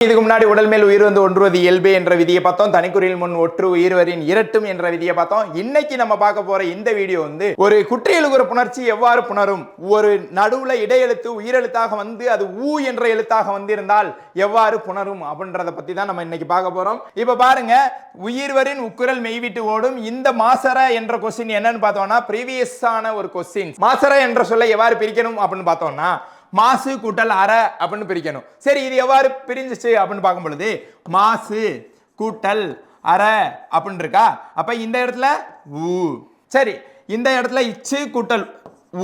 இதுக்கு முன்னாடி உடல் மேல் உயிர் வந்து ஒன்றுவது இயல்பு என்ற விதியை பார்த்தோம். தனிக்குறியில் முன் ஒற்று உயிர்வரின் இரட்டும் என்ற விதியை பார்த்தோம். இன்னைக்கு நம்ம பார்க்க போற இந்த வீடியோ வந்து ஒரு குற்றியலுகுற புணர்ச்சி எவ்வாறு புணரும், ஒரு நடுவுல இடையெழுத்து உயிரெழுத்தாக வந்து அது ஊ என்ற எழுத்தாக வந்திருந்தால் எவ்வாறு புணரும் அப்படின்றத பத்தி தான் நம்ம இன்னைக்கு பார்க்க போறோம். இப்ப பாருங்க, உயிர்வரின் உக்குரல் மெய்விட்டு ஓடும். இந்த மாசர என்ற கொஸ்டின் என்னன்னு பார்த்தோம்னா ப்ரீவியஸான ஒரு கொஸ்டின். மாசர என்ற சொல்லை எவ்வாறு பிரிக்கணும் அப்படின்னு பார்த்தோம்னா மாசு கூட்டல் அற அப்படின்னு பிரிக்கணும். சரி, இது எவ்வாறு பிரிஞ்சிச்சு அப்படின்னு பார்க்கும் பொழுது மாசு கூட்டல் அற அப்படின்னு இருக்கா. அப்ப இந்த இடத்துல ஊ, சரி இந்த இடத்துல இச்சு கூட்டல்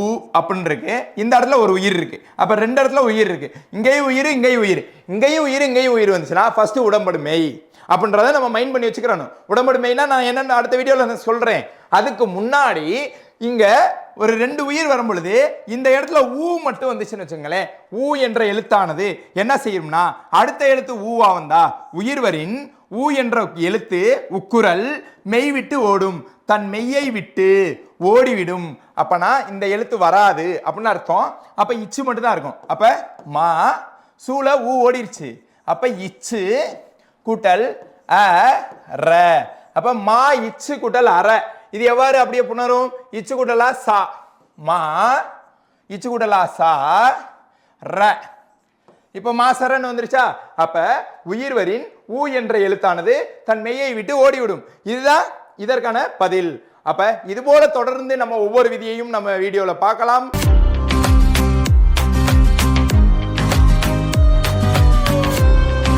ஊ அப்படின்னு இருக்கு. இந்த இடத்துல ஒரு உயிர் இருக்கு. அப்ப ரெண்டு இடத்துல உயிர் இருக்கு. இங்கேயும் உயிர் இங்கேயும் உயிர், இங்கேயும் உயிர் இங்கேயும் உயிர் வந்துச்சுன்னா ஃபர்ஸ்ட் உடம்படு மெய் அப்படின்றத நம்ம மைண்ட் பண்ணி வச்சுக்கிறோம். உடம்படு மெய்னா நான் என்னன்னு அடுத்த வீடியோல சொல்றேன். அதுக்கு முன்னாடி இங்க ஒரு ரெண்டு உயிர் வரும் பொழுது இந்த இடத்துல ஊ மட்டும் வந்துச்சுன்னு வச்சுங்களேன், ஊ என்ற எழுத்தானது என்ன செய்யும்னா அடுத்த எழுத்து ஊவா வந்தா உயிர்வரின் ஊ என்ற எழுத்து உக்குரல் மெய் விட்டு ஓடும், தன் மெய்யை விட்டு ஓடிவிடும். அப்பனா இந்த எழுத்து வராது அப்படின்னு அர்த்தம். அப்ப இச்சு மட்டும் தான் இருக்கும். அப்ப மா சூல ஊ ஓடிருச்சு. அப்ப இச்சு கூட்டல் அ ர. அப்ப மா இச்சு கூட்டல் அற. இது எவ்வாறு அப்படியே புணரும்? இச்சு கூட்டலா சா மா, இச்சு கூட்டலா சா ர. இப்ப மாசரன்னு வந்துருச்சா. அப்ப உயிர்வரின் ஊ என்ற எழுத்தானது தன் மெய்யை விட்டு ஓடிவிடும். இதுதான் இதற்கான பதில். அப்ப இது போல தொடர்ந்து நம்ம ஒவ்வொரு விதியையும் நம்ம வீடியோல பார்க்கலாம்.